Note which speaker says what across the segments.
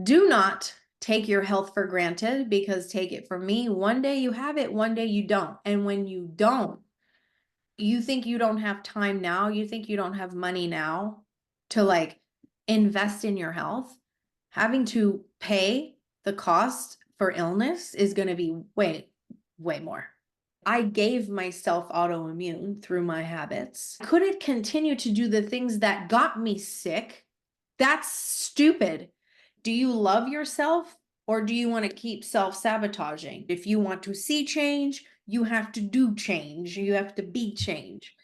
Speaker 1: Do not take your health for granted, because take it from me, one day you have it, one day you don't. And when you don't, you think you don't have time now, you think you don't have money now to like invest in your health. Having to pay the cost for illness is going to be way, way more. I gave myself autoimmune through my habits. Could it continue to do the things that got me sick? That's stupid. Do you love yourself, or do you want to keep self-sabotaging? If you want to see change, you have to do change. You have to be change.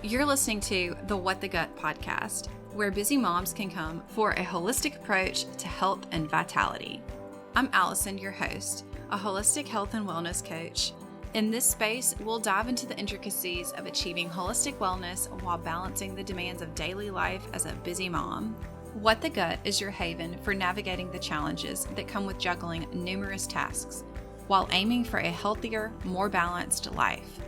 Speaker 2: You're listening to the What the Gut podcast, where busy moms can come for a holistic approach to health and vitality. I'm Allison, your host, a holistic health and wellness coach. In this space, we'll dive into the intricacies of achieving holistic wellness while balancing the demands of daily life as a busy mom. What the Gut is your haven for navigating the challenges that come with juggling numerous tasks while aiming for a healthier, more balanced life.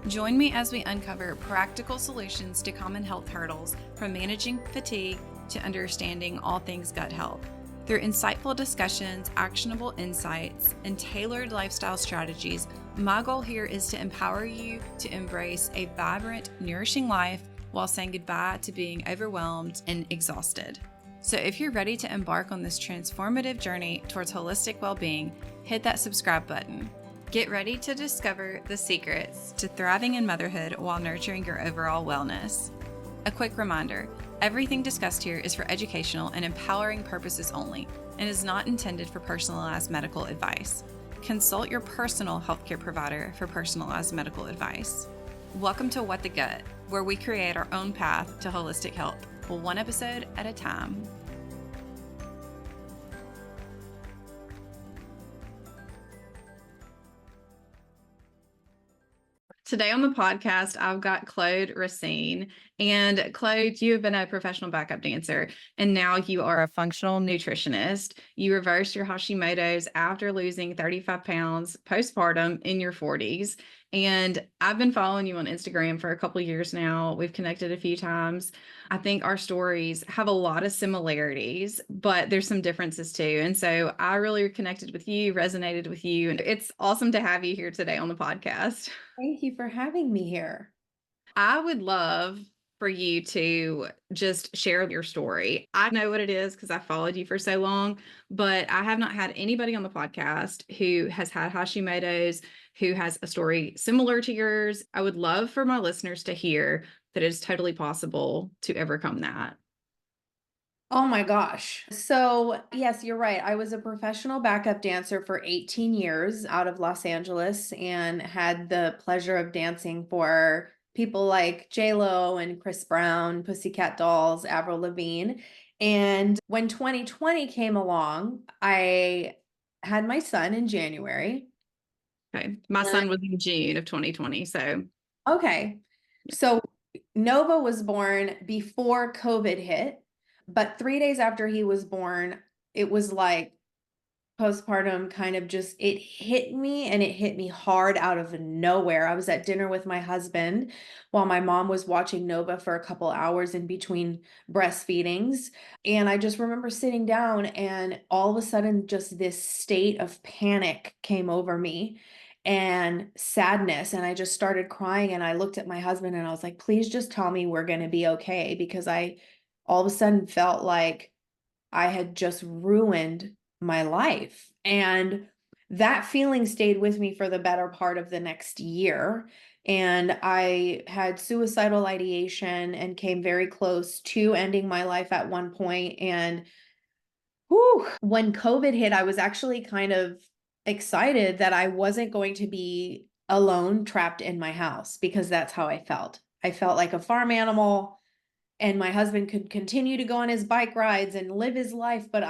Speaker 2: Join me as we uncover practical solutions to common health hurdles, from managing fatigue to understanding all things gut health. Through insightful discussions, actionable insights, and tailored lifestyle strategies, my goal here is to empower you to embrace a vibrant, nourishing life while saying goodbye to being overwhelmed and exhausted. So if you're ready to embark on this transformative journey towards holistic well-being, hit that subscribe button. Get ready to discover the secrets to thriving in motherhood while nurturing your overall wellness. A quick reminder, everything discussed here is for educational and empowering purposes only and is not intended for personalized medical advice. Consult your personal healthcare provider for personalized medical advice. Welcome to What the Gut, where we create our own path to holistic health, one episode at a time. Today on the podcast, I've got Claude Racine. And Claude, you have been a professional backup dancer, and now you are a functional nutritionist. You reversed your Hashimoto's after losing 35 pounds postpartum in your 40s. And I've been following you on Instagram for a couple of years now. We've connected a few times. I think our stories have a lot of similarities, but there's some differences too. And so I really connected with you, resonated with you, and it's awesome to have you here today on the podcast.
Speaker 1: Thank you for having me here.
Speaker 2: I would love for you to just share your story. I know what it is because I followed you for so long, but I have not had anybody on the podcast who has had Hashimoto's, who has a story similar to yours. I would love for my listeners to hear that it is totally possible to overcome that.
Speaker 1: Oh my gosh. So, yes, you're right. I was a professional backup dancer for 18 years out of Los Angeles and had the pleasure of dancing for people like J-Lo and Chris Brown, Pussycat Dolls, Avril Lavigne. And when 2020 came along, I had my son in January.
Speaker 2: Okay. My son was in June of 2020. So,
Speaker 1: Okay. So Nova was born before COVID hit, but 3 days after he was born, it was like postpartum kind of just, it hit me, and it hit me hard out of nowhere. I was at dinner with my husband while my mom was watching Nova for a couple hours in between breastfeedings. And I just remember sitting down, and all of a sudden just this state of panic came over me and sadness. And I just started crying, and I looked at my husband and I was like, please just tell me we're going to be okay. Because I all of a sudden felt like I had just ruined my life. And that feeling stayed with me for the better part of the next year. And I had suicidal ideation and came very close to ending my life at one point. And when COVID hit, I was actually kind of excited that I wasn't going to be alone, trapped in my house, because that's how I felt. I felt like a farm animal, and my husband could continue to go on his bike rides and live his life, but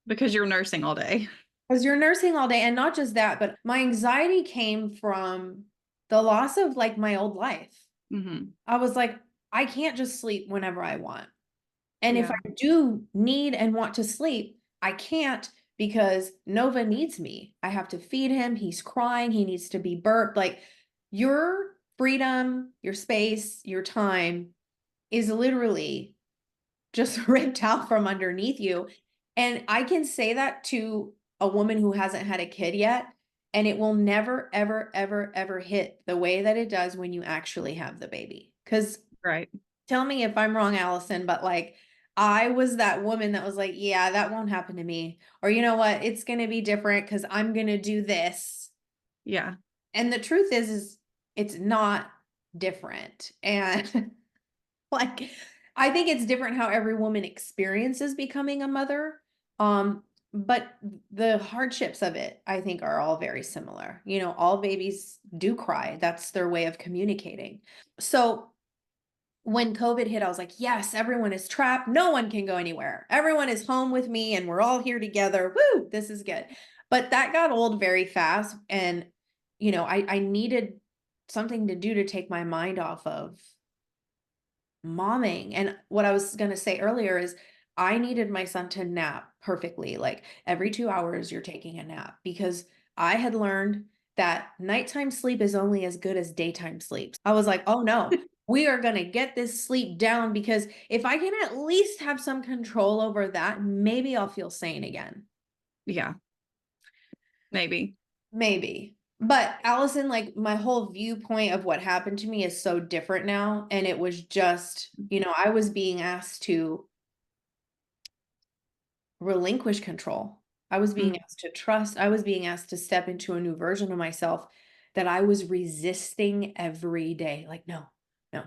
Speaker 2: because you're nursing all day.
Speaker 1: because you're nursing all day. And not just that, but my anxiety came from the loss of like my old life.
Speaker 2: Mm-hmm.
Speaker 1: I was like, I can't just sleep whenever I want. And if
Speaker 2: Yeah.
Speaker 1: I do need and want to sleep, I can't, because Nova needs me. I have to feed him. He's crying. He needs to be burped. Like, your freedom, your space, your time is literally just ripped out from underneath you. And I can say that to a woman who hasn't had a kid yet, and it will never, ever, ever, ever hit the way that it does when you actually have the baby. Because
Speaker 2: Right.
Speaker 1: tell me if I'm wrong, Allison, but like I was that woman that was like, yeah, that won't happen to me. Or you know what? It's going to be different because I'm going to do this.
Speaker 2: Yeah.
Speaker 1: And the truth is it's not different. And like, I think it's different how every woman experiences becoming a mother. But the hardships of it, I think, are all very similar. You know, all babies do cry. That's their way of communicating. So when COVID hit, I was like, yes, everyone is trapped. No one can go anywhere. Everyone is home with me and we're all here together. Woo, this is good. But that got old very fast. And, you know, I needed something to do to take my mind off of momming. And what I was going to say earlier is I needed my son to nap perfectly. Like every 2 hours, you're taking a nap because I had learned that nighttime sleep is only as good as daytime sleep. I was like, oh no, we are going to get this sleep down because if I can at least have some control over that, maybe I'll feel sane again.
Speaker 2: Yeah. Maybe.
Speaker 1: Maybe. But Allison, like my whole viewpoint of what happened to me is so different now. And it was just, you know, I was being asked to relinquish control. I was being
Speaker 2: Mm.
Speaker 1: asked to trust. I was being asked to step into a new version of myself that I was resisting every day. Like, no, no,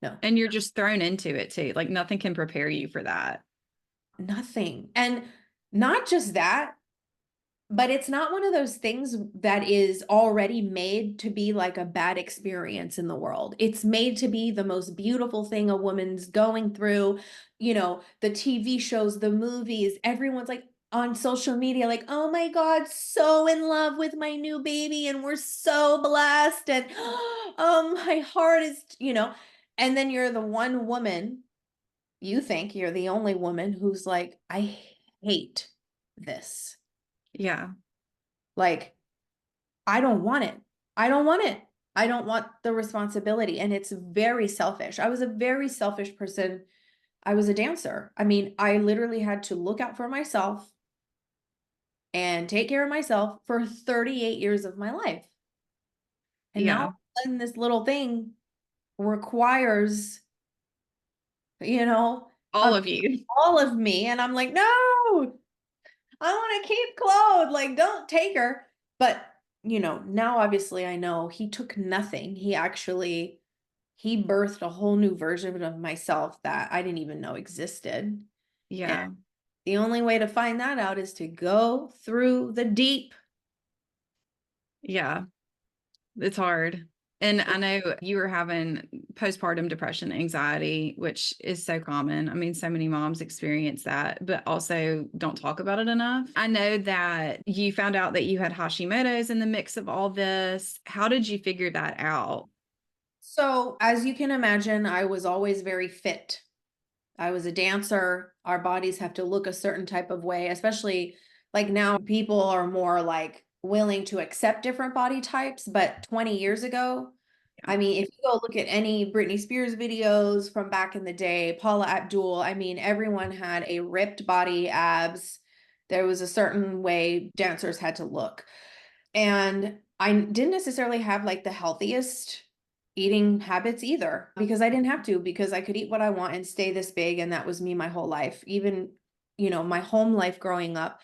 Speaker 1: no,
Speaker 2: And you're just thrown into it too. Like nothing can prepare you for that.
Speaker 1: nothing. And not just that, but it's not one of those things that is already made to be like a bad experience in the world. It's made to be the most beautiful thing a woman's going through. You know, the TV shows, the movies, everyone's like on social media, like, oh my God, so in love with my new baby, and we're so blessed. And oh, my heart is, you know, and then you're the one woman, you think you're the only woman who's like, I hate this.
Speaker 2: Yeah.
Speaker 1: Like, I don't want it. I don't want it. I don't want the responsibility. And it's very selfish. I was a very selfish person. I was a dancer. I mean, I literally had to look out for myself and take care of myself for 38 years of my life. And now all
Speaker 2: Yeah.
Speaker 1: of a sudden, this little thing requires, you know,
Speaker 2: All
Speaker 1: of
Speaker 2: of you.
Speaker 1: all of me. And I'm like, no, I want to keep Claude. Like, don't take her. But, you know, now obviously I know he took nothing. He birthed a whole new version of myself that I didn't even know existed. And
Speaker 2: Yeah.
Speaker 1: the only way to find that out is to go through the deep.
Speaker 2: Yeah. It's hard. And I know you were having postpartum depression, anxiety, which is so common. I mean, so many moms experience that, but also don't talk about it enough. I know that you found out that you had Hashimoto's in the mix of all this. How did you figure that out?
Speaker 1: So, as you can imagine, I was always very fit. I was a dancer. Our bodies have to look a certain type of way, especially like now people are more like willing to accept different body types. But 20 years ago,
Speaker 2: Yeah.
Speaker 1: I mean, if you go look at any Britney Spears videos from back in the day, Paula Abdul, I mean, everyone had a ripped body, abs. There was a certain way dancers had to look. And I didn't necessarily have like the healthiest eating habits either because I didn't have to, because I could eat what I want and stay this big. And that was me my whole life. Even, you know, my home life growing up,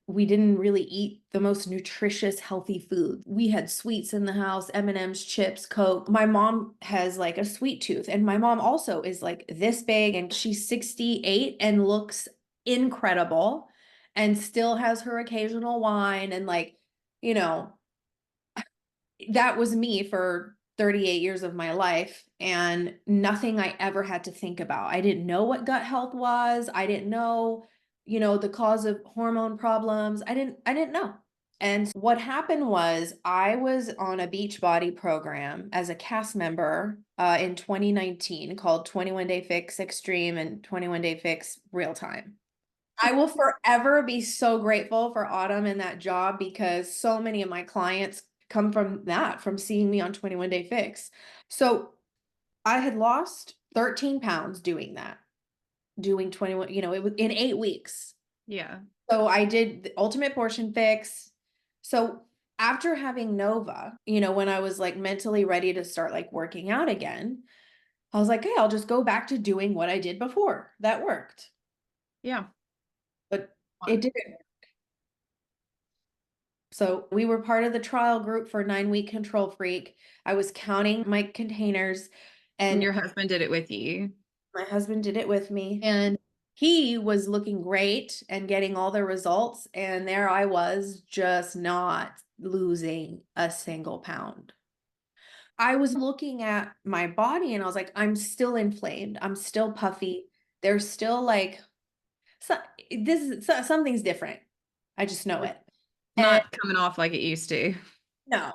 Speaker 1: we didn't really eat the most nutritious, healthy food. We had sweets in the house, M&Ms, chips, Coke. My mom has like a sweet tooth, and my mom also is like this big, and she's 68 and looks incredible and still has her occasional wine and like, you know, that was me for 38 years of my life and nothing I ever had to think about. I didn't know what gut health was. I didn't know, you know, the cause of hormone problems. I didn't know. And what happened was I was on a Beachbody program as a cast member in 2019 called 21 Day Fix Extreme and 21 Day Fix Real Time. I will forever be so grateful for Autumn and that job because so many of my clients come from that, from seeing me on 21 Day Fix. So I had lost 13 pounds doing that, doing 21, it was in 8 weeks.
Speaker 2: Yeah.
Speaker 1: So I did the ultimate portion fix. So after having Nova, when I was like mentally ready to start like working out again, I was like, hey, I'll just go back to doing what I did before. That worked.
Speaker 2: Yeah.
Speaker 1: But it didn't. So we were part of the trial group for 9-week Control Freak. I was counting my containers,
Speaker 2: And
Speaker 1: and
Speaker 2: your husband did it with you.
Speaker 1: my husband did it with me. And he was looking great and getting all the results. And there I was, just not losing a single pound. I was looking at my body and I was like, I'm still inflamed. I'm still puffy. There's still like, so, something's different. I just know it. And
Speaker 2: Not coming off like it used to.
Speaker 1: no.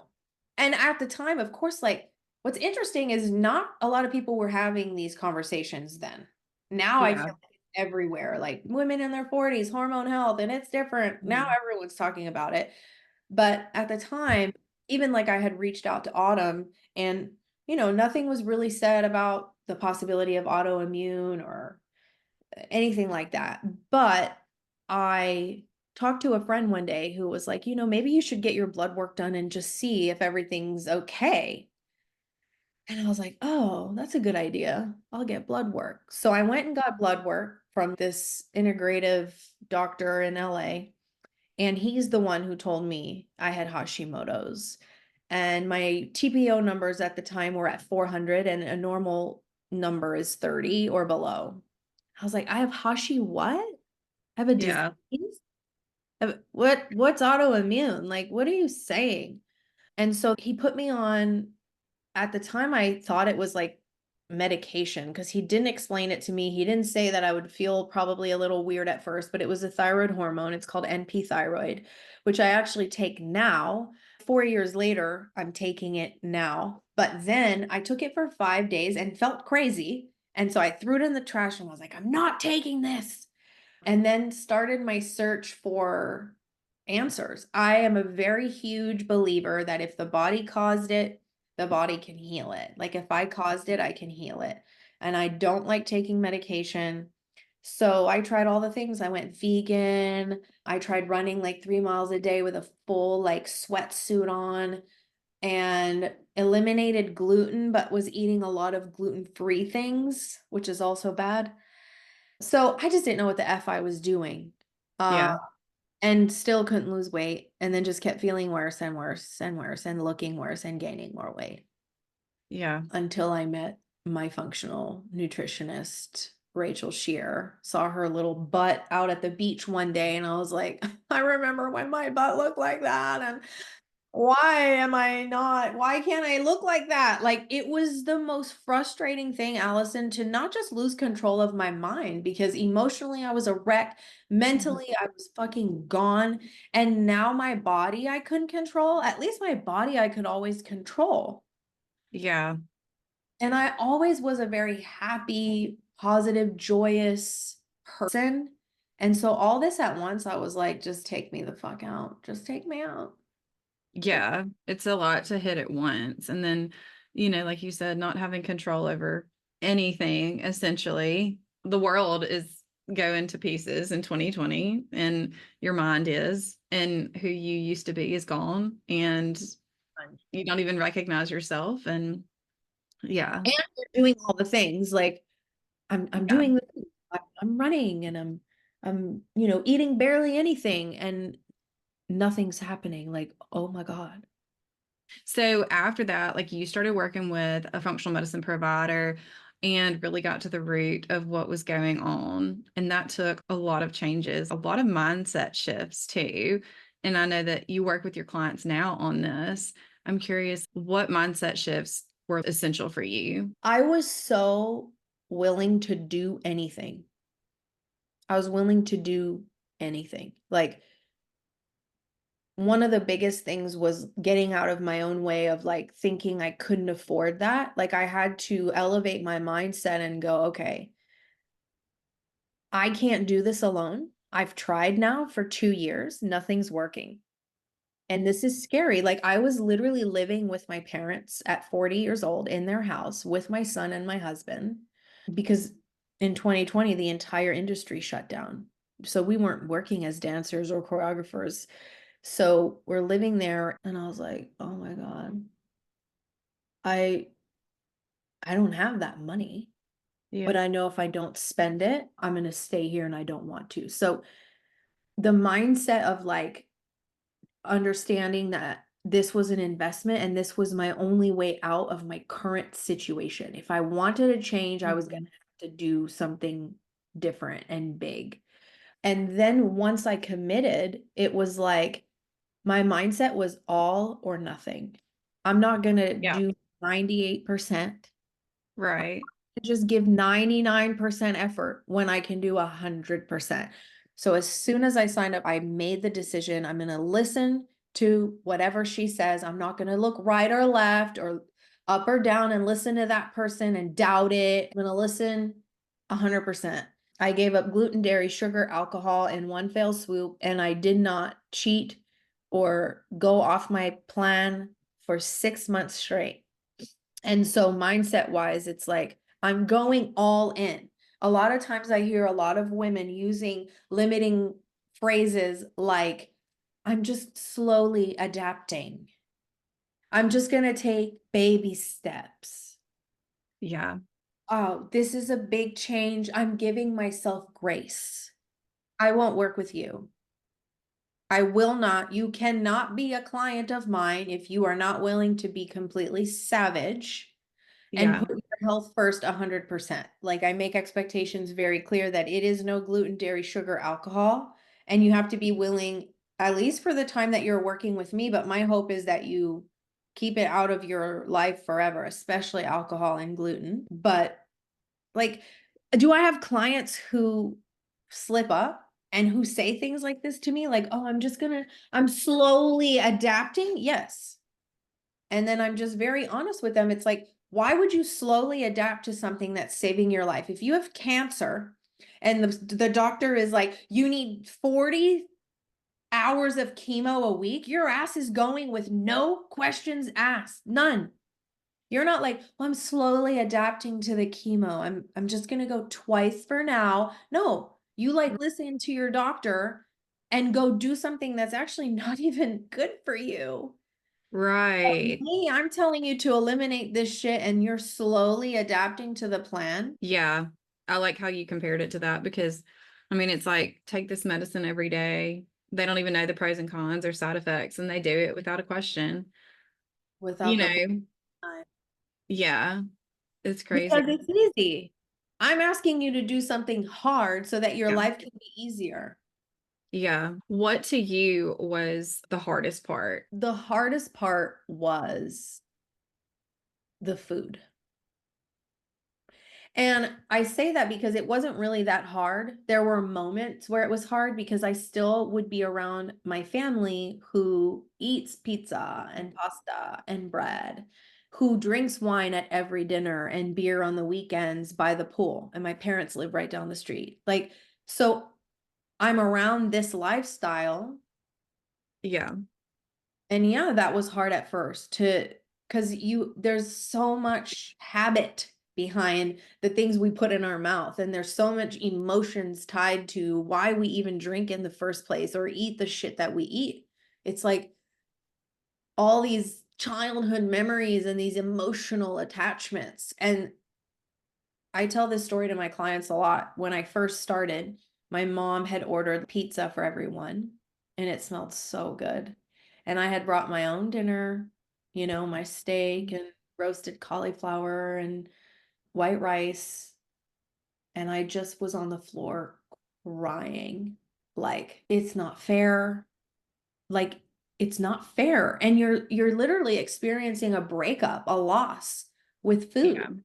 Speaker 1: And at the time, of course, like what's interesting is not a lot of people were having these conversations then. Now I
Speaker 2: Yeah.
Speaker 1: feel like it's everywhere, like women in their 40s, hormone health, and it's different. Now
Speaker 2: Mhm.
Speaker 1: everyone's talking about it. But at the time, even like I had reached out to Autumn and, nothing was really said about the possibility of autoimmune or anything like that. But I talked to a friend one day who was like, maybe you should get your blood work done and just see if everything's okay. And I was like, oh, that's a good idea. I'll get blood work. So I went and got blood work from this integrative doctor in LA. And he's the one who told me I had Hashimoto's. And my TPO numbers at the time were at 400, and a normal number is 30 or below. I was like, I have Hashi what? I have a
Speaker 2: Yeah.
Speaker 1: disease? What's autoimmune? Like, what are you saying? And so he put me on, at the time I thought it was like medication because he didn't explain it to me. He didn't say that I would feel probably a little weird at first, but it was a thyroid hormone. It's called NP thyroid, which I actually take now. 4 years later, I'm taking it now. But then I took it for 5 days and felt crazy. And so I threw it in the trash and was like, I'm not taking this. And then started my search for answers. I am a very huge believer that if the body caused it, the body can heal it. Like if I caused it, I can heal it. And I don't like taking medication. So I tried all the things. I went vegan. I tried running like 3 miles a day with a full like sweatsuit on, and eliminated gluten, but was eating a lot of gluten-free things, which is also bad. So I just didn't know what the F I was doing. Uh,
Speaker 2: Yeah.
Speaker 1: and still couldn't lose weight, and then just kept feeling worse and worse and worse and looking worse and gaining more weight
Speaker 2: Yeah.
Speaker 1: until I met my functional nutritionist, Rachel Shear. Saw her little butt out at the beach one day, and I was like, I remember when my butt looked like that. And why can't I look like that? Like it was the most frustrating thing, Allison, to not just lose control of my mind, because emotionally I was a wreck,
Speaker 2: Mhm.
Speaker 1: mentally I was fucking gone, and now my body I couldn't control. At least my body I could always control.
Speaker 2: Yeah.
Speaker 1: And I always was a very happy, positive, joyous person. And so all this at once, I was like, just take me the fuck out. Just take me out.
Speaker 2: Yeah. It's a lot to hit at once. And then, like you said, not having control over anything, essentially. The world is going to pieces in 2020, and your mind is, and who you used to be is gone, and you don't even recognize yourself. And yeah.
Speaker 1: And you're doing all the things like I'm
Speaker 2: Yeah.
Speaker 1: doing I'm running, and I'm eating barely anything, and nothing's happening. Like, oh my God.
Speaker 2: So after that, like you started working with a functional medicine provider and really got to the root of what was going on. And that took a lot of changes, a lot of mindset shifts too. And I know that you work with your clients now on this. I'm curious what mindset shifts were essential for you.
Speaker 1: I was so willing to do anything. I was willing to do anything. Like one of the biggest things was getting out of my own way of like thinking I couldn't afford that. Like I had to elevate my mindset and go, okay, I can't do this alone. I've tried now for 2 years. Nothing's working. And this is scary. Like I was literally living with my parents at 40 years old in their house with my son and my husband. because in 2020, the entire industry shut down. So we weren't working as dancers or choreographers. So we're living there. And I was like, oh my God, I I don't have that money.
Speaker 2: Yeah.
Speaker 1: But I know if I don't spend it, I'm going to stay here and I don't want to. So the mindset of like understanding that this was an investment and this was my only way out of my current situation. If I wanted to change, I was going to have to do something different and big. And then once I committed, it was like my mindset was all or nothing. I'm not going to
Speaker 2: Yeah.
Speaker 1: do 98%.
Speaker 2: Right.
Speaker 1: Just give 99% effort when I can do 100%. So as soon as I signed up, I made the decision. I'm going to listen to whatever she says. I'm not going to look right or left or up or down and listen to that person and doubt it. I'm going to listen 100%. I gave up gluten, dairy, sugar, alcohol in one fell swoop, and I did not cheat or go off my plan for 6 months straight. And so mindset wise, it's like, I'm going all in. A lot of times I hear a lot of women using limiting phrases like, I'm just slowly adapting. I'm just going to take baby steps.
Speaker 2: Yeah.
Speaker 1: Oh, this is a big change. I'm giving myself grace. I won't work with you. I will not. You cannot be a client of mine if you are not willing to be completely savage and
Speaker 2: Yeah.
Speaker 1: put your health first 100%. Like I make expectations very clear that it is no gluten, dairy, sugar, alcohol, and you have to be willing, at least for the time that you're working with me, but my hope is that you keep it out of your life forever, especially alcohol and gluten. But like, do I have clients who slip up and who say things like this to me? Like, oh, I'm slowly adapting. Yes. And then I'm just very honest with them. It's like, why would you slowly adapt to something that's saving your life? If you have cancer and the doctor is like, you need 40 hours of chemo a week, your ass is going with no questions asked, none. You're not like, well, I'm slowly adapting to the chemo. I'm just gonna go twice for now. No, you like listen to your doctor and go do something that's actually not even good for you.
Speaker 2: Right.
Speaker 1: Me, I'm telling you to eliminate this shit and you're slowly adapting to the plan.
Speaker 2: Yeah. I like how you compared it to that because, I mean, it's like take this medicine every day. They don't even know the pros and cons or side effects, and they do it without a question. You
Speaker 1: Without the
Speaker 2: know,
Speaker 1: time.
Speaker 2: yeah, it's
Speaker 1: Because
Speaker 2: crazy.
Speaker 1: it's easy. I'm asking you to do something hard so that your
Speaker 2: Yeah.
Speaker 1: life can be easier.
Speaker 2: Yeah. What to you was the hardest part?
Speaker 1: The hardest part was the food. And I say that because it wasn't really that hard. There were moments where it was hard because I still would be around my family who eats pizza and pasta and bread, who drinks wine at every dinner and beer on the weekends by the pool. And my parents live right down the street. Like, so I'm around this lifestyle.
Speaker 2: Yeah.
Speaker 1: And yeah, that was hard at first to, because there's so much habit behind the things we put in our mouth, and there's so much emotions tied to why we even drink in the first place or eat the shit that we eat. It's like all these childhood memories and these emotional attachments. And I tell this story to my clients a lot. When I first started, my mom had ordered pizza for everyone, and it smelled so good. And I had brought my own dinner, my steak and roasted cauliflower and white rice. And I just was on the floor crying. Like, it's not fair. Like, it's not fair. And you're literally experiencing a breakup, a loss with
Speaker 2: Yeah.
Speaker 1: food.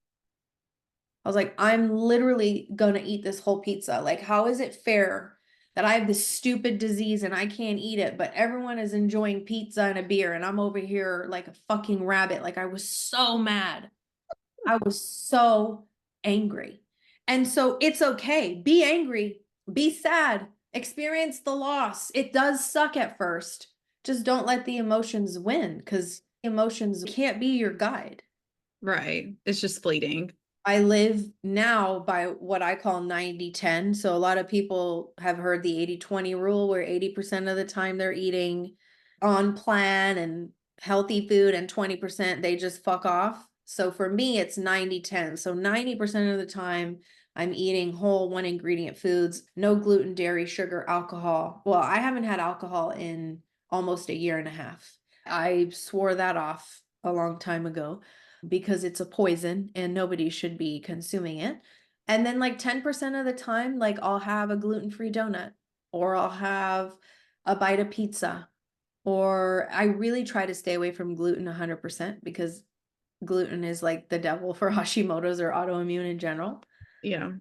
Speaker 1: I was like, I'm literally gonna eat this whole pizza. Like, how is it fair that I have this stupid disease and I can't eat it, but everyone is enjoying pizza and a beer and I'm over here like a fucking rabbit? Like, I was so mad. I was so angry. And so it's okay. Be angry, be sad, experience the loss. It does suck at first. Just don't let the emotions win because emotions can't be your guide.
Speaker 2: Right. It's just fleeting.
Speaker 1: I live now by what I call 90-10. So a lot of people have heard the 80-20 rule where 80% of the time they're eating on plan and healthy food and 20% they just fuck off. So for me, it's 90-10. So 90% of the time I'm eating whole one ingredient foods, no gluten, dairy, sugar, alcohol. Well, I haven't had alcohol in almost a year and a half. I swore that off a long time ago because it's a poison and nobody should be consuming it. And then like 10% of the time, like I'll have a gluten-free donut or I'll have a bite of pizza, or I really try to stay away from gluten 100% because gluten is like the devil for Hashimoto's or autoimmune in general.
Speaker 2: Yeah.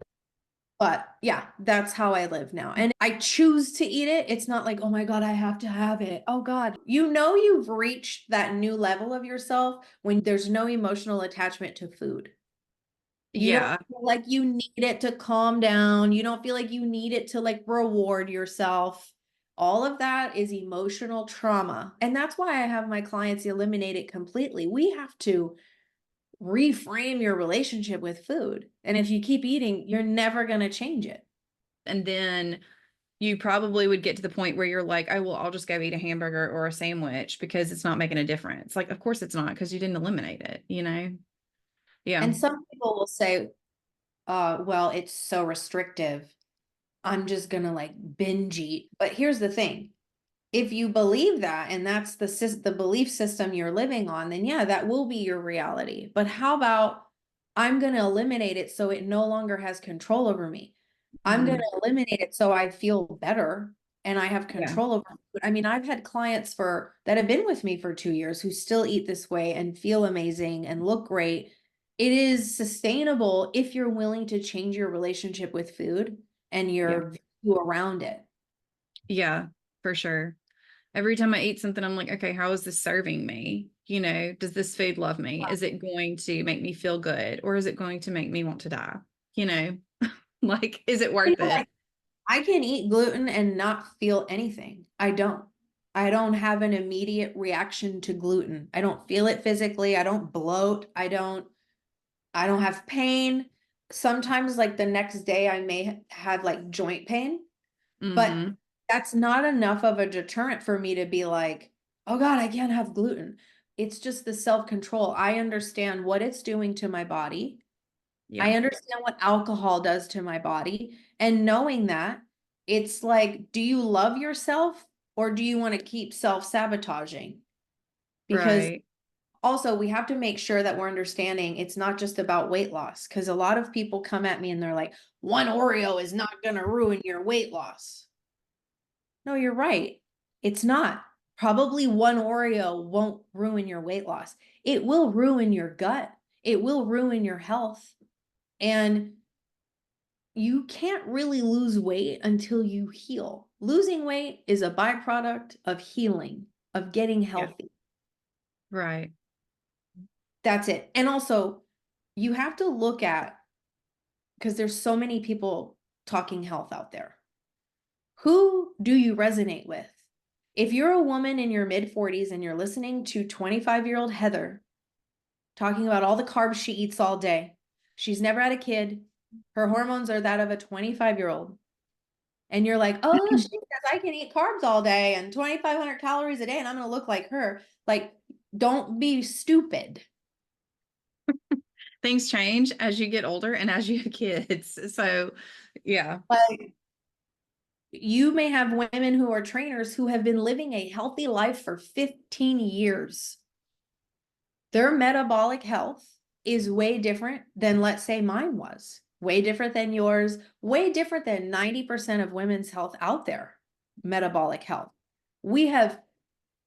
Speaker 1: But yeah, that's how I live now. And I choose to eat it. It's not like, oh my God, I have to have it. Oh God. You know, you've reached that new level of yourself when there's no emotional attachment to food. You don't
Speaker 2: Yeah.
Speaker 1: feel like you need it to calm down. You don't feel like you need it to like reward yourself. All of that is emotional trauma. And that's why I have my clients eliminate it completely. We have to reframe your relationship with food. And if you keep eating, you're never going to change it.
Speaker 2: And then you probably would get to the point where you're like, oh, well, I'll just go eat a hamburger or a sandwich because it's not making a difference. Like, of course it's not because you didn't eliminate it, you know? Yeah.
Speaker 1: And some people will say, well, it's so restrictive. I'm just going to like binge eat. But here's the thing. If you believe that and that's the belief system you're living on, then yeah, that will be your reality. But how about I'm going to eliminate it so it no longer has control over me. I'm going
Speaker 2: Mhm.
Speaker 1: to eliminate it so I feel better and I have
Speaker 2: Yeah.
Speaker 1: control over food. I mean, I've had clients for that have been with me for 2 years who still eat this way and feel amazing and look great. It is sustainable if you're willing to change your relationship with food and
Speaker 2: Yeah.
Speaker 1: your view around it.
Speaker 2: Yeah, for sure. Every time I eat something, I'm like, okay, how is this serving me? You know, does this food love me? Is it going to make me feel good or is it going to make me want to die? You know, like, is it
Speaker 1: You
Speaker 2: worth
Speaker 1: know,
Speaker 2: it?
Speaker 1: like I can eat gluten and not feel anything. I don't. I don't have an immediate reaction to gluten. I don't feel it physically. I don't bloat. I don't have pain. Sometimes like the next day I may have like joint pain, but
Speaker 2: Mm-hmm.
Speaker 1: that's not enough of a deterrent for me to be like, "Oh God, I can't have gluten." It's just the self-control. I understand what it's doing to my body.
Speaker 2: Yeah.
Speaker 1: I understand what alcohol does to my body. And knowing that, it's like, do you love yourself or do you want to keep self-sabotaging? Because
Speaker 2: Right.
Speaker 1: also, we have to make sure that we're understanding it's not just about weight loss. Because a lot of people come at me and they're like, one Oreo is not going to ruin your weight loss. No, you're right. It's not. Probably one Oreo won't ruin your weight loss. It will ruin your gut. It will ruin your health. And you can't really lose weight until you heal. Losing weight is a byproduct of healing, of getting
Speaker 2: Yeah.
Speaker 1: healthy.
Speaker 2: Right.
Speaker 1: That's it. And also, you have to look at, because there's so many people talking health out there. Who do you resonate with? If you're a woman in your mid 40s and you're listening to 25-year-old Heather talking about all the carbs she eats all day, she's never had a kid, her hormones are that of a 25-year-old. And you're like, oh, she says I can eat carbs all day and 2,500 calories a day and I'm going to look like her. Like, don't be stupid.
Speaker 2: Things change as you get older and as you have kids. So, yeah.
Speaker 1: Like, you may have women who are trainers who have been living a healthy life for 15 years. Their metabolic health is way different than, let's say, mine was. Way different than yours, way different than 90% of women's health out there, metabolic health. We have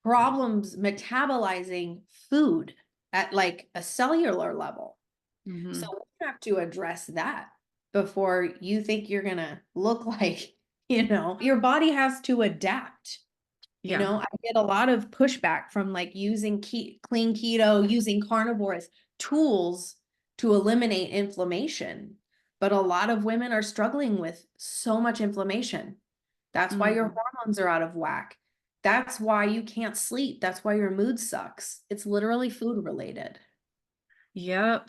Speaker 1: problems metabolizing food at like a cellular level. So
Speaker 2: Mm-hmm.
Speaker 1: we have to address that before you think you're going to look like, your body has to adapt.
Speaker 2: Yeah.
Speaker 1: I get a lot of pushback from like using clean keto, using carnivore as tools to eliminate inflammation. But a lot of women are struggling with so much inflammation. That's why your
Speaker 2: Mm-hmm.
Speaker 1: hormones are out of whack. That's why you can't sleep. That's why your mood sucks. It's literally food related.
Speaker 2: Yep.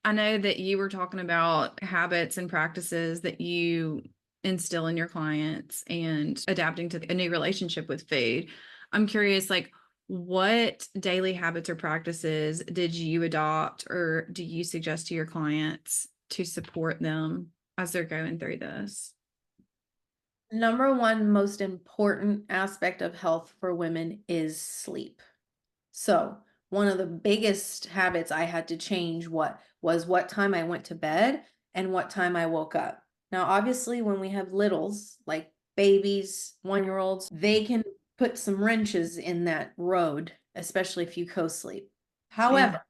Speaker 2: I know that you were talking about habits and practices that you instill in your clients and adapting to a new relationship with food. I'm curious, like, what daily habits or practices did you adopt or do you suggest to your clients to support them as they're going through this?
Speaker 1: Number one most important aspect of health for women is sleep. So, one of the biggest habits I had to change what time I went to bed and what time I woke up. Now, obviously, when we have littles, like babies, 1-year-olds, they can put some wrenches in that road, especially if you co-sleep.
Speaker 2: Yeah.
Speaker 1: However,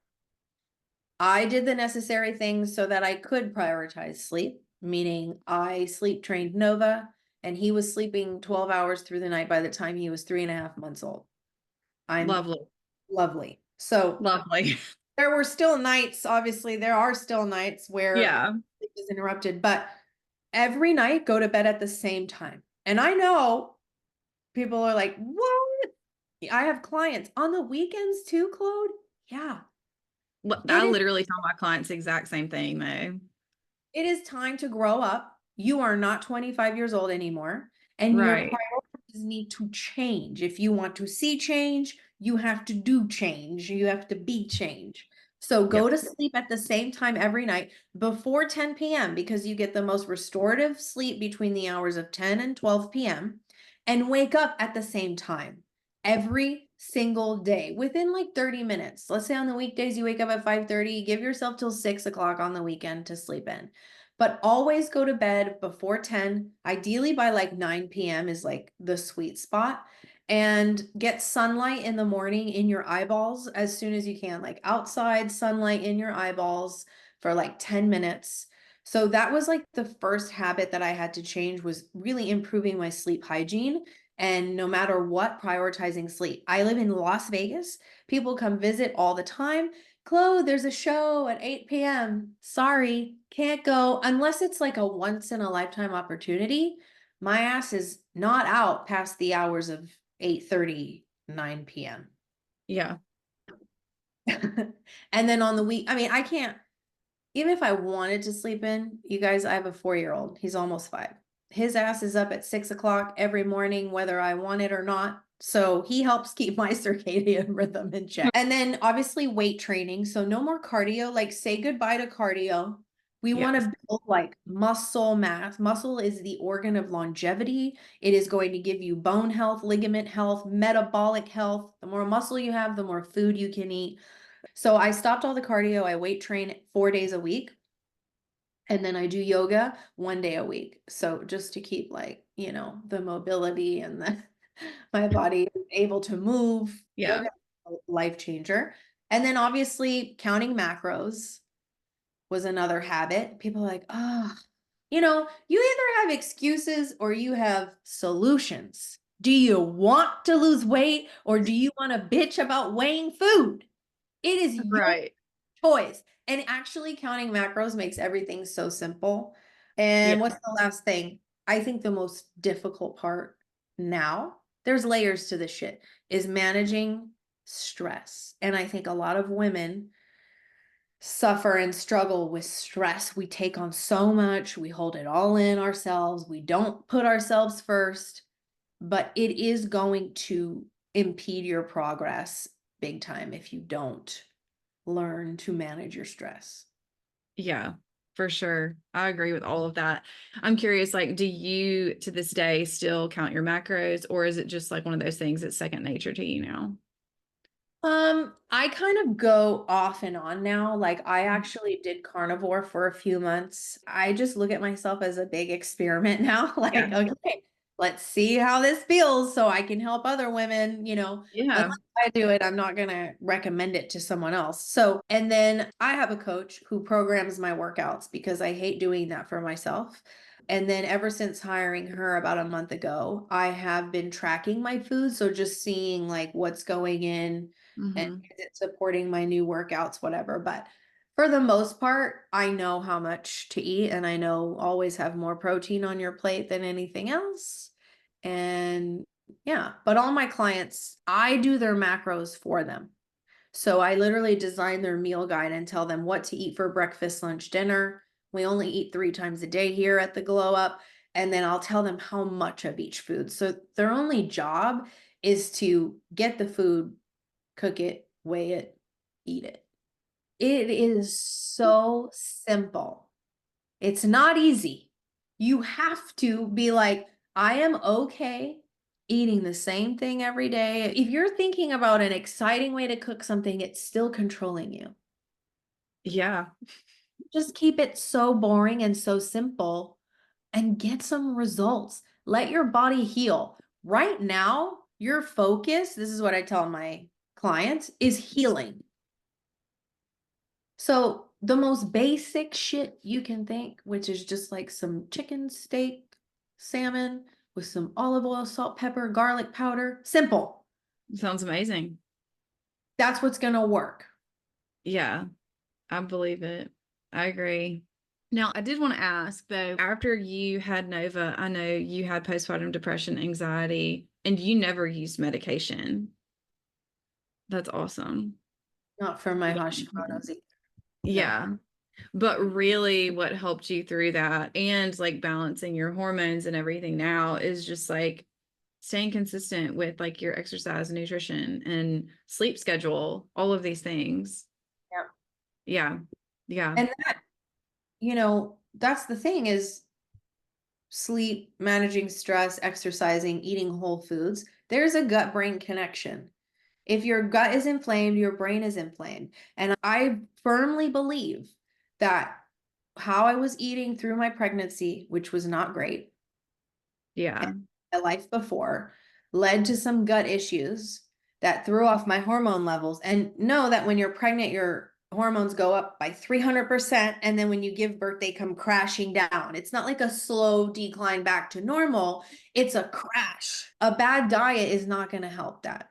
Speaker 1: I did the necessary things so that I could prioritize sleep, meaning I sleep trained Nova, and he was sleeping 12 hours through the night by the time he was 3.5 months old. I'm
Speaker 2: Lovely.
Speaker 1: lovely. So
Speaker 2: Lovely.
Speaker 1: there were still nights, obviously, there are still nights where
Speaker 2: Yeah.
Speaker 1: sleep is interrupted, but every night go to bed at the same time. And I know people are like, what? I have clients on the weekends too, Claude. Yeah, it
Speaker 2: I
Speaker 1: is
Speaker 2: literally tell my clients the exact same thing, though.
Speaker 1: it is time to grow up. You are not 25 years old anymore, and your
Speaker 2: Right.
Speaker 1: priorities need to change. If you want to see change, you have to do change. You have to be change. So go
Speaker 2: Yep.
Speaker 1: to sleep at the same time every night before 10 p.m. because you get the most restorative sleep between the hours of 10 and 12 p.m. and wake up at the same time every single day within like 30 minutes. Let's say on the weekdays you wake up at 5:30, give yourself till 6 o'clock on the weekend to sleep in. But always go to bed before 10, ideally by like 9 p.m. is like the sweet spot. And get sunlight in the morning in your eyeballs as soon as you can, like outside sunlight in your eyeballs for like 10 minutes. So that was like the first habit that I had to change was really improving my sleep hygiene and no matter what, prioritizing sleep. I live in Las Vegas. People come visit all the time. Chloe, there's a show at 8 p.m. Sorry, can't go unless it's like a once in a lifetime opportunity. My ass is not out past the hours of 8:30, 9 p.m.
Speaker 2: Yeah.
Speaker 1: And then on the week, I mean, I can't, even if I wanted to sleep in, you guys, I have a 4-year-old. He's almost 5. His ass is up at 6 o'clock every morning, whether I want it or not. So he helps keep my circadian rhythm in check. And then obviously weight training. So no more cardio, like say goodbye to cardio. We want
Speaker 2: Yes.
Speaker 1: to build like muscle mass. Muscle is the organ of longevity. It is going to give you bone health, ligament health, metabolic health. The more muscle you have, the more food you can eat. So I stopped all the cardio. I weight train 4 days a week. And then I do yoga 1 day a week. So just to keep like, the mobility and the my body is able to move.
Speaker 2: Yeah.
Speaker 1: Yoga, life changer. And then obviously counting macros was another habit. People are like, oh, you either have excuses or you have solutions. Do you want to lose weight or do you want to bitch about weighing food? It is your
Speaker 2: Right.
Speaker 1: choice. And actually counting macros makes everything so simple. And
Speaker 2: Yeah.
Speaker 1: what's the last thing? I think the most difficult part now, there's layers to this shit, is managing stress. And I think a lot of women suffer and struggle with stress. We take on so much, we hold it all in ourselves, we don't put ourselves first, but it is going to impede your progress big time if you don't learn to manage your stress.
Speaker 2: Yeah, for sure. I agree with all of that. I'm curious, like, do you to this day still count your macros, or is it just like one of those things that's second nature to you now?
Speaker 1: I kind of go off and on now. Like I actually did carnivore for a few months. I just look at myself as a big experiment now.
Speaker 2: Yeah.
Speaker 1: Like, okay, let's see how this feels so I can help other women,
Speaker 2: Yeah.
Speaker 1: unless I do it, I'm not gonna recommend it to someone else. So, and then I have a coach who programs my workouts because I hate doing that for myself. And then ever since hiring her about a month ago, I have been tracking my food. So just seeing like what's going in and
Speaker 2: Hmm.
Speaker 1: is it supporting my new workouts, whatever. But for the most part, I know how much to eat and I know always have more protein on your plate than anything else. And yeah, but all my clients, I do their macros for them. So I literally design their meal guide and tell them what to eat for breakfast, lunch, dinner. We only eat 3 times a day here at the Glow Up. And then I'll tell them how much of each food. So their only job is to get the food, cook it, weigh it, eat it. It is so simple. It's not easy. You have to be like, I am okay eating the same thing every day. If you're thinking about an exciting way to cook something, it's still controlling you.
Speaker 2: Yeah.
Speaker 1: Just keep it so boring and so simple and get some results. Let your body heal. Right now, your focus, this is what I tell my clients, is healing. So the most basic shit you can think, which is just like some chicken, steak, salmon with some olive oil, salt, pepper, garlic powder. Simple.
Speaker 2: Sounds amazing.
Speaker 1: That's what's going to work.
Speaker 2: Yeah, I believe it. I agree. Now, I did want to ask though, after you had Nova, I know you had postpartum depression, anxiety, and you never used medication. That's awesome.
Speaker 1: Not for my Hashimoto's either. No.
Speaker 2: Yeah. But really, what helped you through that and like balancing your hormones and everything now is just like staying consistent with like your exercise and nutrition and sleep schedule, all of these things.
Speaker 1: Yeah.
Speaker 2: Yeah. Yeah.
Speaker 1: And that, that's the thing is sleep, managing stress, exercising, eating whole foods. There's a gut brain connection. If your gut is inflamed, your brain is inflamed. And I firmly believe that how I was eating through my pregnancy, which was not great,
Speaker 2: Yeah.
Speaker 1: my life before, led to some gut issues that threw off my hormone levels. And know that when you're pregnant, your hormones go up by 300%. And then when you give birth, they come crashing down. It's not like a slow decline back to normal, it's a crash. A bad diet is not going to help that.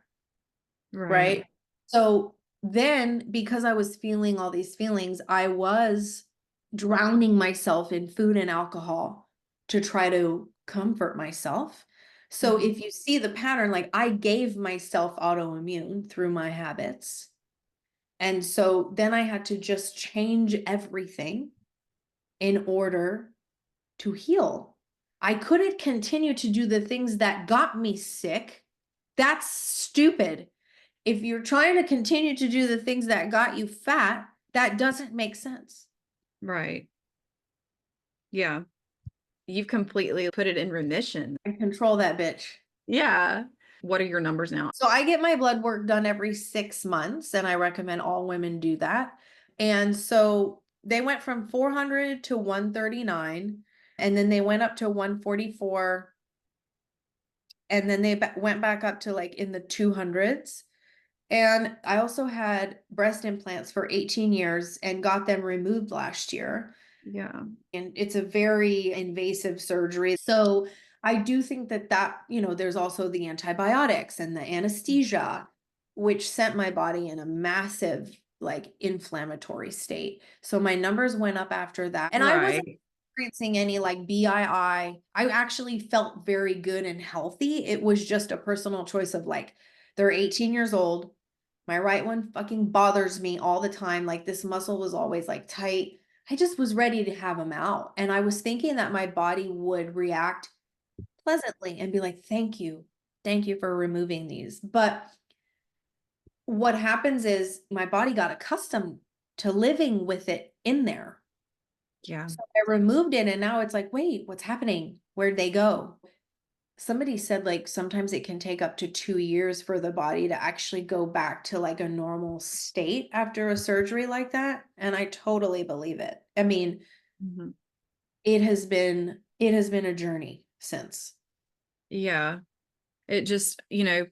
Speaker 2: Right.
Speaker 1: Right. So then, because I was feeling all these feelings, I was drowning myself in food and alcohol to try to comfort myself. So
Speaker 2: Mhm.
Speaker 1: if you see the pattern, like I gave myself autoimmune through my habits. And so then I had to just change everything in order to heal. I couldn't continue to do the things that got me sick. That's stupid. If you're trying to continue to do the things that got you fat, that doesn't make sense.
Speaker 2: Right. Yeah. You've completely put it in remission.
Speaker 1: And control that bitch.
Speaker 2: Yeah. What are your numbers now?
Speaker 1: So I get my blood work done every 6 months, and I recommend all women do that. And so they went from 400 to 139, and then they went up to 144, and then they went back up to like in the 200s. And I also had breast implants for 18 years and got them removed last year.
Speaker 2: Yeah.
Speaker 1: And it's a very invasive surgery. So I do think that there's also the antibiotics and the anesthesia, which sent my body in a massive like inflammatory state. So my numbers went up after that. And I wasn't
Speaker 2: Right.
Speaker 1: experiencing any like BII. I actually felt very good and healthy. It was just a personal choice of like, they're 18 years old. My right one fucking bothers me all the time. Like this muscle was always like tight. I just was ready to have them out. And I was thinking that my body would react pleasantly and be like, thank you. Thank you for removing these. But what happens is my body got accustomed to living with it in there.
Speaker 2: Yeah.
Speaker 1: So I removed it and now it's like, wait, what's happening? Where'd they go? Somebody said like sometimes it can take up to 2 years for the body to actually go back to like a normal state after a surgery like that. And I totally believe it. I mean,
Speaker 2: Mhm.
Speaker 1: it has been a journey since.
Speaker 2: Yeah. It just, it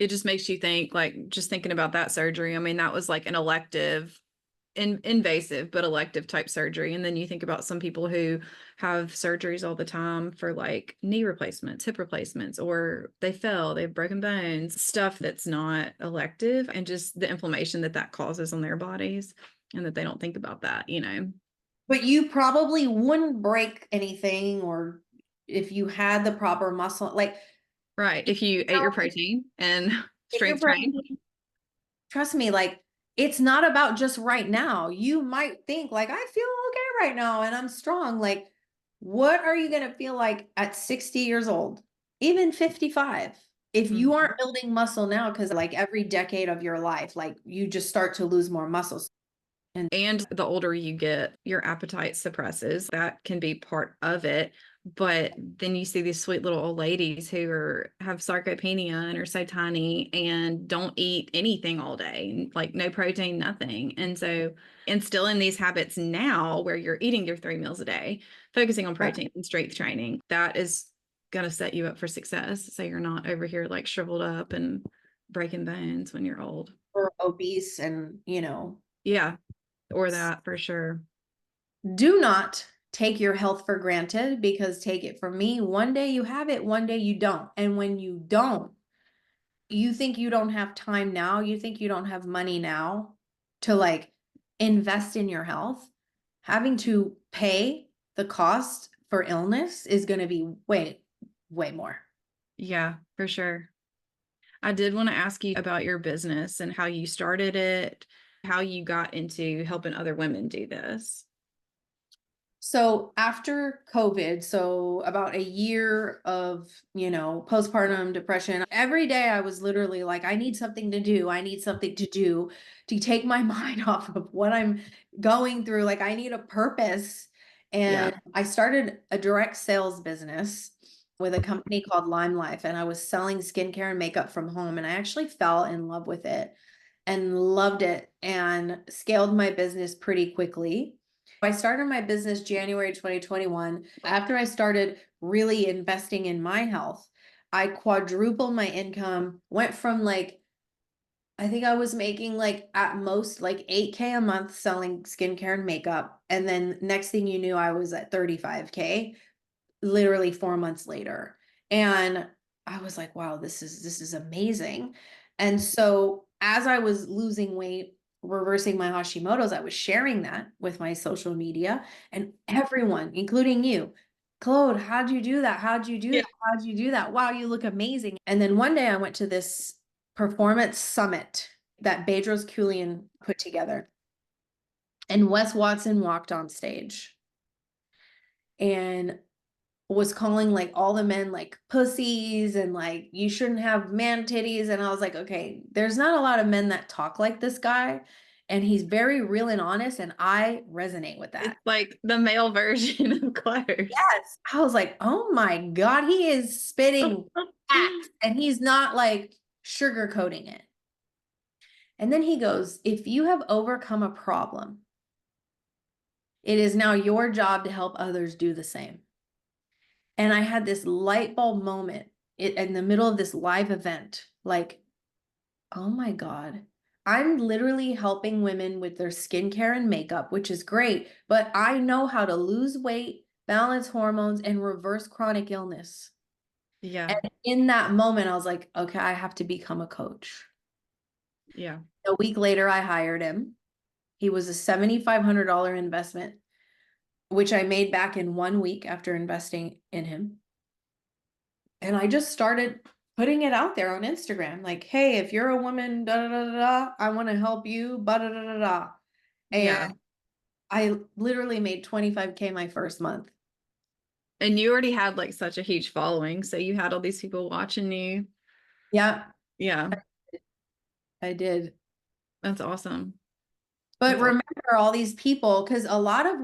Speaker 2: just makes you think like just thinking about that surgery. I mean, that was like an elective, invasive, but elective type surgery. And then you think about some people who have surgeries all the time for like knee replacements, hip replacements, or they fell, they've broken bones, stuff that's not elective, and just the inflammation that that causes on their bodies, and that they don't think about that.
Speaker 1: But you probably wouldn't break anything or if you had the proper muscle, like
Speaker 2: Right. If you ate your protein and
Speaker 1: get your
Speaker 2: strength trained.
Speaker 1: protein. trust me, like it's not about just right now. You might think like I feel okay right now and I'm strong. Like, what are you gonna feel like at 60 years old, even 55? If you
Speaker 2: Mhm.
Speaker 1: aren't building muscle now, because like every decade of your life, like you just start to lose more muscles. And
Speaker 2: And the older you get, your appetite suppresses. That can be part of it. But then you see these sweet little old ladies who have sarcopenia and are so tiny and don't eat anything all day, like no protein, nothing. And so instilling these habits now where you're eating your 3 meals a day, focusing on
Speaker 1: yeah,
Speaker 2: protein and strength training, that is going to set you up for success. So you're not over here like shriveled up and breaking bones when you're old.
Speaker 1: or obese and
Speaker 2: Yeah, or that for sure.
Speaker 1: do not take your health for granted, because take it from me, one day you have it, one day you don't. And when you don't, you think you don't have time now, you think you don't have money now to like invest in your health. Having to pay the cost for illness is going to be way, way more.
Speaker 2: Yeah, for sure. I did want to ask you about your business and how you started it, how you got into helping other women do this.
Speaker 1: So after COVID, so about a year of, postpartum depression, every day I was literally like, I need something to do. I need something to do to take my mind off of what I'm going through. Like, I need a purpose.
Speaker 2: Yeah.
Speaker 1: And I started a direct sales business with a company called Lime Life, and I was selling skincare and makeup from home. And I actually fell in love with it and loved it and scaled my business pretty quickly. I started my business January 2021. After I started really investing in my health, I quadrupled my income, went from like, I think I was making like at most like 8K a month selling skincare and makeup. And then next thing you knew, I was at 35K literally 4 months later. And I was like, wow, this is amazing. And so as I was losing weight, reversing my Hashimoto's, I was sharing that with my social media, and everyone, including you, Claude, how'd you do that? How'd you do
Speaker 2: Yeah.
Speaker 1: that? How'd you do that? Wow, you look amazing. And then one day I went to this performance summit that Bedros Keuilian put together, and Wes Watson walked on stage and was calling like all the men like pussies and like you shouldn't have man titties. And I was like, okay, there's not a lot of men that talk like this guy. And he's very real and honest. And I resonate with that.
Speaker 2: It's like the male version of clothes.
Speaker 1: Yes. I was like, oh my God, he is spitting facts and he's not like sugarcoating it. And then he goes, if you have overcome a problem, it is now your job to help others do the same. And I had this light bulb moment in the middle of this live event. Like, oh my God, I'm literally helping women with their skincare and makeup, which is great, but I know how to lose weight, balance hormones, and reverse chronic illness.
Speaker 2: Yeah.
Speaker 1: And in that moment, I was like, okay, I have to become a coach.
Speaker 2: Yeah.
Speaker 1: A week later, I hired him. He was a $7,500 investment, which I made back in 1 week after investing in him. And I just started putting it out there on Instagram, like, hey, if you're a woman, da da da da, da, I want to help you, da da da da da. And
Speaker 2: Yeah.
Speaker 1: I literally made 25K my first month.
Speaker 2: And you already had like such a huge following. So you had all these people watching you.
Speaker 1: Yeah,
Speaker 2: Yeah.
Speaker 1: I did.
Speaker 2: That's awesome.
Speaker 1: But
Speaker 2: That's awesome.
Speaker 1: remember all these people, because a lot of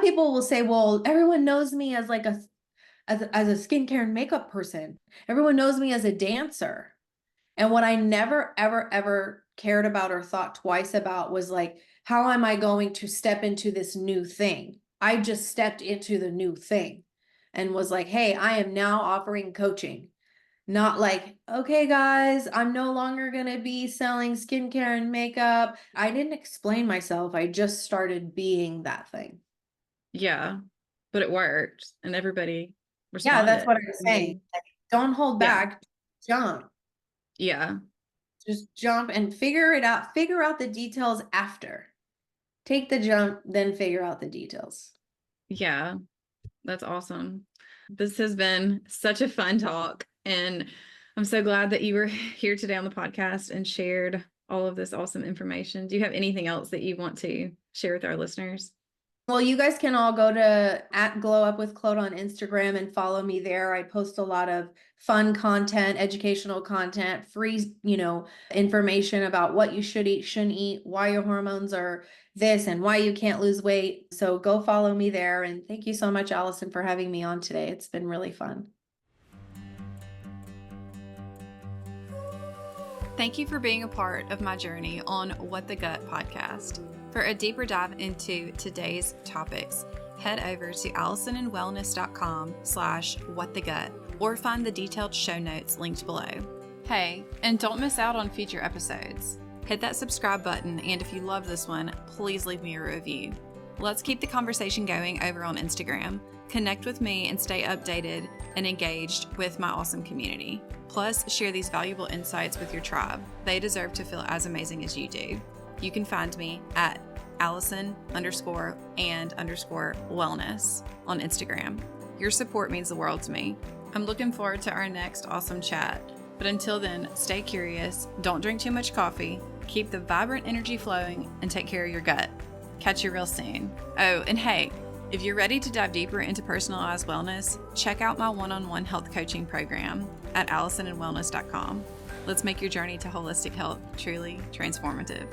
Speaker 1: people will say, well, everyone knows me as like as a skincare and makeup person. Everyone knows me as a dancer. And what I never, ever, ever cared about or thought twice about was like, how am I going to step into this new thing? I just stepped into the new thing and was like, hey, I am now offering coaching. Not like, okay, guys, I'm no longer going to be selling skincare and makeup. I didn't explain myself. I just started being that thing.
Speaker 2: Yeah. But it worked and everybody
Speaker 1: Yeah, that's
Speaker 2: responded.
Speaker 1: what I'm
Speaker 2: I
Speaker 1: saying.
Speaker 2: mean,
Speaker 1: Like, don't hold
Speaker 2: yeah.
Speaker 1: back. Jump.
Speaker 2: Yeah.
Speaker 1: Just jump and figure it out. Figure out the details after. Take the jump, then figure out the details.
Speaker 2: Yeah. That's awesome. This has been such a fun talk. And I'm so glad that you were here today on the podcast and shared all of this awesome information. Do you have anything else that you want to share with our listeners?
Speaker 1: Well, you guys can all go to @glowupwithclaude on Instagram and follow me there. I post a lot of fun content, educational content, free, information about what you should eat, shouldn't eat, why your hormones are this, and why you can't lose weight. So go follow me there. And thank you so much, Allison, for having me on today. It's been really fun.
Speaker 2: Thank you for being a part of my journey on What the Gut podcast. For a deeper dive into today's topics, head over to allisonandwellness.com/whatthegut or find the detailed show notes linked below. Hey, and don't miss out on future episodes. Hit that subscribe button, and if you love this one, please leave me a review. Let's keep the conversation going over on Instagram. Connect with me and stay updated and engaged with my awesome community. Plus, share these valuable insights with your tribe. They deserve to feel as amazing as you do. You can find me at Allison_and_wellness on Instagram. Your support means the world to me. I'm looking forward to our next awesome chat. But until then, stay curious, don't drink too much coffee, keep the vibrant energy flowing, and take care of your gut. Catch you real soon. Oh, and hey, if you're ready to dive deeper into personalized wellness, check out my one-on-one health coaching program at allisonandwellness.com. Let's make your journey to holistic health truly transformative.